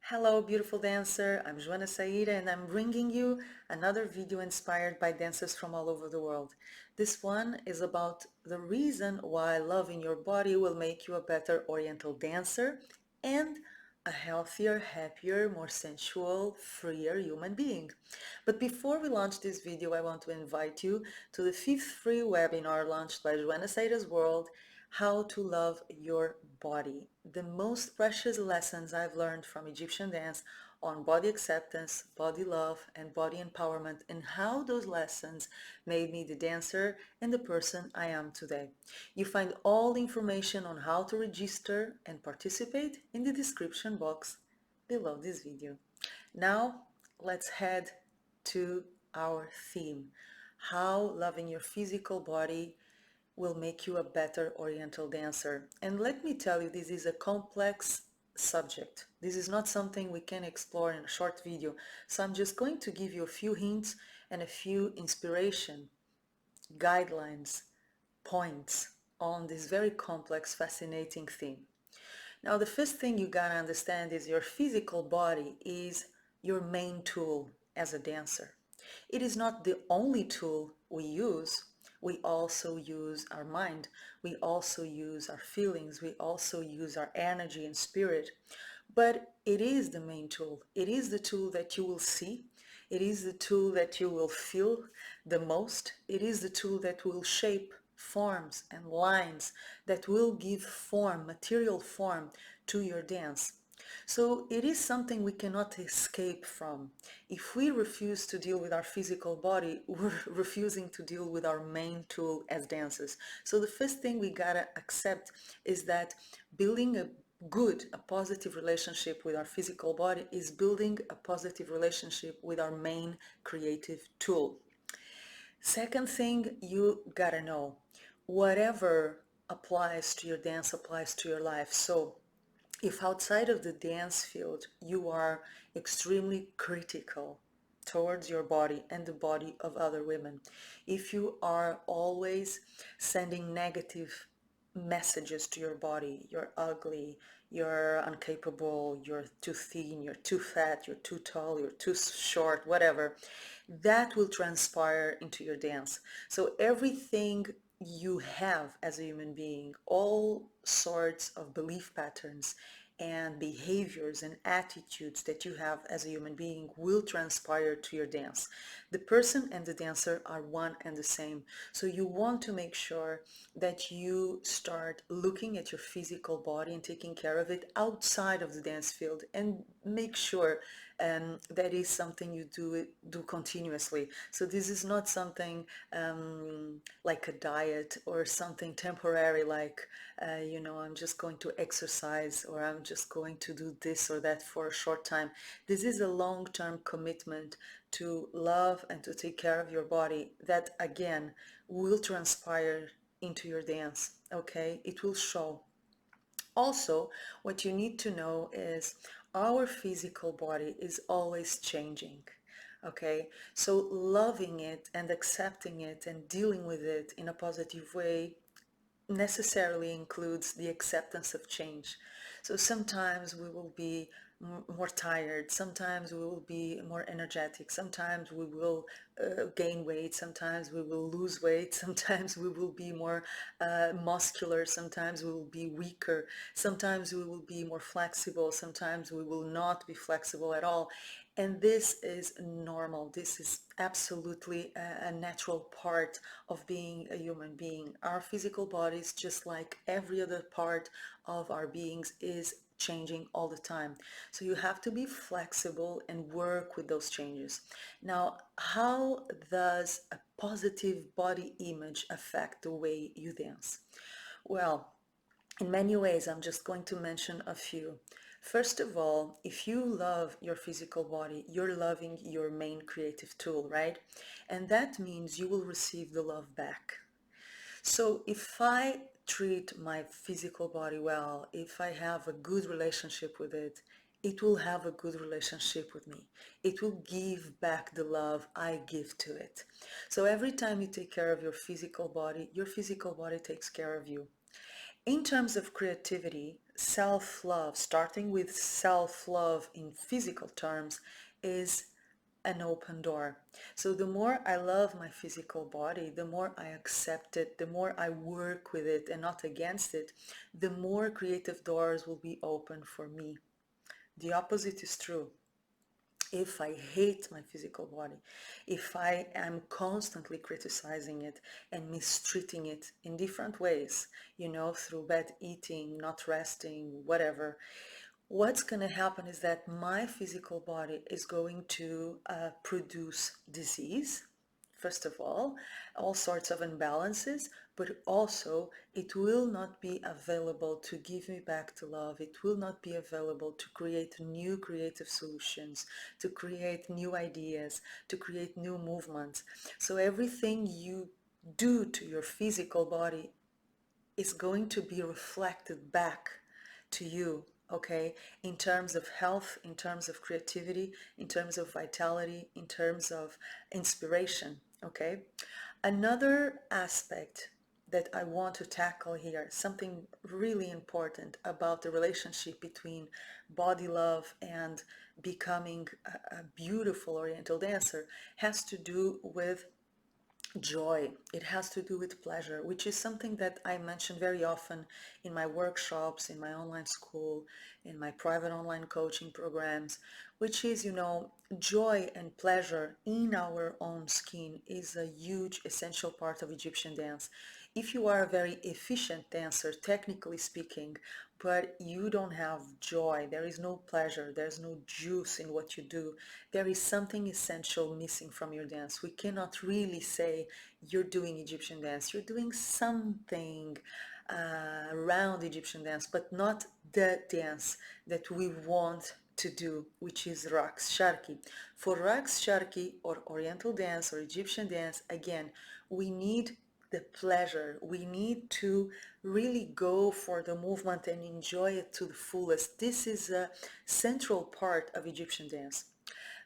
Hello, beautiful dancer. I'm Joana Saahirah and I'm bringing you another video inspired by dancers from all over the world. This one is about the reason why loving your body will make you a better Oriental dancer and a healthier, happier, more sensual, freer human being. But before we launch this video, I want to invite you to the fifth free webinar launched by Joana Saahirah's World, How to Love Your Body. The most precious lessons I've learned from Egyptian dance on body acceptance, body love, and body empowerment, and how those lessons made me the dancer and the person I am today. You find all the information on how to register and participate in the description box below this video. Now, let's head to our theme, how loving your physical body will make you a better Oriental dancer. And let me tell you, this is a complex subject. This is not something we can explore in a short video. So I'm just going to give you a few hints and a few inspiration, guidelines, points on this very complex, fascinating theme. Now, the first thing you gotta understand is your physical body is your main tool as a dancer. It is not the only tool we use. We also use our mind. We also use our feelings. We also use our energy and spirit. But it is the main tool. It is the tool that you will see. It is the tool that you will feel the most. It is the tool that will shape forms and lines that will give form, material form to your dance. So it is something we cannot escape from. If we refuse to deal with our physical body, we're refusing to deal with our main tool as dancers. So the first thing we gotta accept is that building a positive relationship with our physical body is building a positive relationship with our main creative tool. Second thing you gotta know, whatever applies to your dance applies to your life. So if outside of the dance field you are extremely critical towards your body and the body of other women, if you are always sending negative messages to your body, you're ugly, you're incapable, you're too thin, you're too fat, you're too tall, you're too short, whatever, that will transpire into your dance. So everything you have as a human being, all sorts of belief patterns and behaviors and attitudes that you have as a human being will transpire to your dance. The person and the dancer are one and the same. So you want to make sure that you start looking at your physical body and taking care of it outside of the dance field, and make sure that is something you do continuously. So this is not something like a diet or something temporary, like I'm just going to exercise, or I'm just going to do this or that for a short time. This is a long-term commitment to love and to take care of your body that again will transpire into your dance. Okay, it will show. Also, what you need to know is our physical body is always changing. Okay, so loving it and accepting it and dealing with it in a positive way necessarily includes the acceptance of change. So sometimes we will be more tired, sometimes we will be more energetic, sometimes we will gain weight, sometimes we will lose weight, sometimes we will be more muscular, sometimes we will be weaker, sometimes we will be more flexible, sometimes we will not be flexible at all. And this is normal. This is absolutely a natural part of being a human being. Our physical bodies, just like every other part of our beings, is changing all the time. So you have to be flexible and work with those changes. Now, how does a positive body image affect the way you dance? Well, in many ways, I'm just going to mention a few. First of all, if you love your physical body, you're loving your main creative tool, right? And that means you will receive the love back. So if I treat my physical body well, if I have a good relationship with it, it will have a good relationship with me. It will give back the love I give to it. So every time you take care of your physical body takes care of you. In terms of creativity, self-love, starting with self-love in physical terms, is an open door. So the more I love my physical body, the more I accept it, the more I work with it and not against it, the more creative doors will be open for me. The opposite is true. If I hate my physical body, if I am constantly criticizing it and mistreating it in different ways, through bad eating, not resting, whatever, what's going to happen is that my physical body is going to produce disease, first of all sorts of imbalances, but also it will not be available to give me back to love. It will not be available to create new creative solutions, to create new ideas, to create new movements. So everything you do to your physical body is going to be reflected back to you, okay, in terms of health, in terms of creativity, in terms of vitality, in terms of inspiration, okay. Another aspect that I want to tackle here, something really important about the relationship between body love and becoming a beautiful Oriental dancer, has to do with joy. It has to do with pleasure, which is something that I mention very often in my workshops, in my online school, in my private online coaching programs, which is, joy and pleasure in our own skin is a huge essential part of Egyptian dance. If you are a very efficient dancer, technically speaking, but you don't have joy, there is no pleasure, there's no juice in what you do, there is something essential missing from your dance. We cannot really say you're doing Egyptian dance. You're doing something around Egyptian dance, but not the dance that we want to do, which is Raqs Sharki. For Raqs Sharki or Oriental dance or Egyptian dance, again, we need the pleasure. We need to really go for the movement and enjoy it to the fullest. This is a central part of Egyptian dance.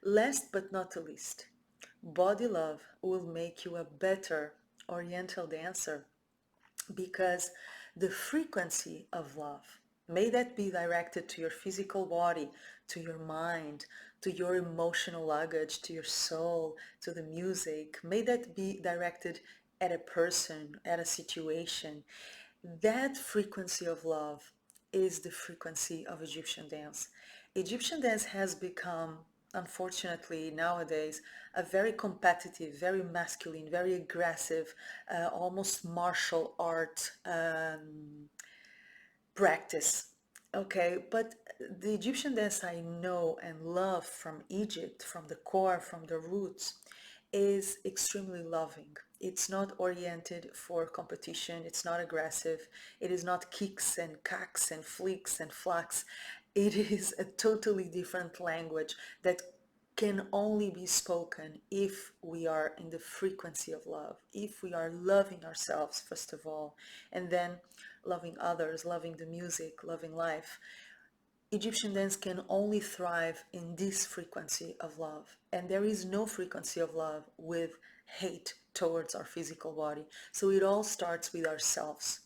Last but not the least, body love will make you a better Oriental dancer because the frequency of love, may that be directed to your physical body, to your mind, to your emotional luggage, to your soul, to the music, may that be directed at a person, at a situation. That frequency of love is the frequency of Egyptian dance. Egyptian dance has become, unfortunately, nowadays, a very competitive, very masculine, very aggressive, almost martial art practice. Okay, but the Egyptian dance I know and love from Egypt, from the core, from the roots, is extremely loving. It's not oriented for competition. It's not aggressive. It is not kicks and cacks and flicks and flacks. It is a totally different language that can only be spoken if we are in the frequency of love, if we are loving ourselves, first of all, and then loving others, loving the music, loving life. Egyptian dance can only thrive in this frequency of love. And there is no frequency of love with hate towards our physical body. So it all starts with ourselves.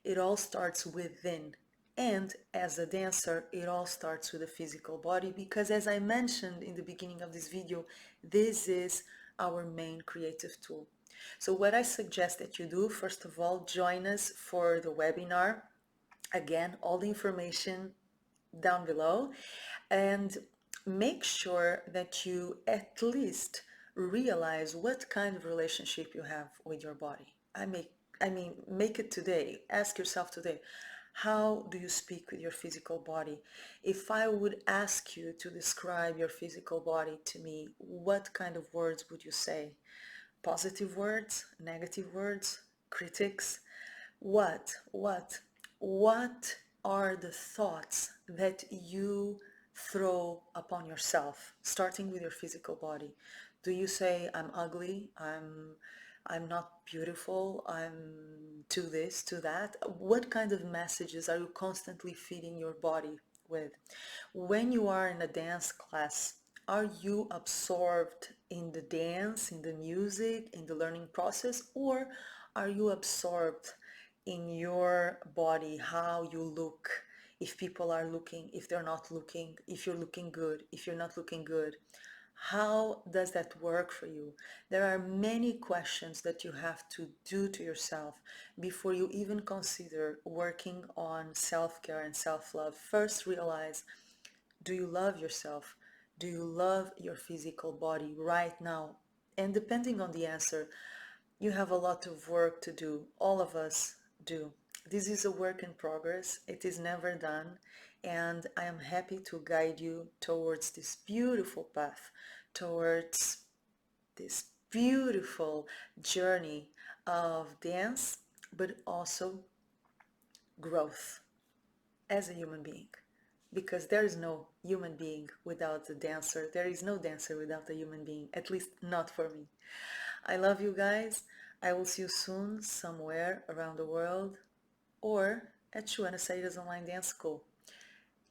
It all starts within. And as a dancer, it all starts with the physical body because, as I mentioned in the beginning of this video, this is our main creative tool. So what I suggest that you do, first of all, join us for the webinar. Again, all the information down below, and make sure that you at least realize what kind of relationship you have with your body. I mean, make it today. Ask yourself today, how do you speak with your physical body? If I would ask you to describe your physical body to me, what kind of words would you say? Positive words, negative words, critics? What are the thoughts that you throw upon yourself, starting with your physical body? Do you say, I'm ugly, I'm not beautiful, I'm to this, to that? What kind of messages are you constantly feeding your body with? When you are in a dance class, are you absorbed in the dance, in the music, in the learning process, or are you absorbed in your body, how you look, if people are looking, if they're not looking, if you're looking good, if you're not looking good. How does that work for you? There are many questions that you have to do to yourself before you even consider working on self-care and self-love. First, realize, do you love yourself? Do you love your physical body right now? And depending on the answer, you have a lot of work to do. All of us do. This is a work in progress. It is never done. And I am happy to guide you towards this beautiful path, towards this beautiful journey of dance, but also growth as a human being. Because there is no human being without a dancer. There is no dancer without a human being, at least not for me. I love you guys. I will see you soon somewhere around the world or at Joana Saahirah's online dance school.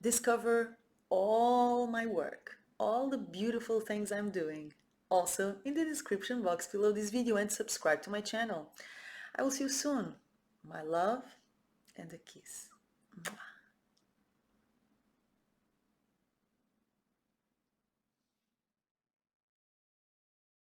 Discover all my work, all the beautiful things I'm doing, also in the description box below this video, and subscribe to my channel. I will see you soon. My love and a kiss. Mwah.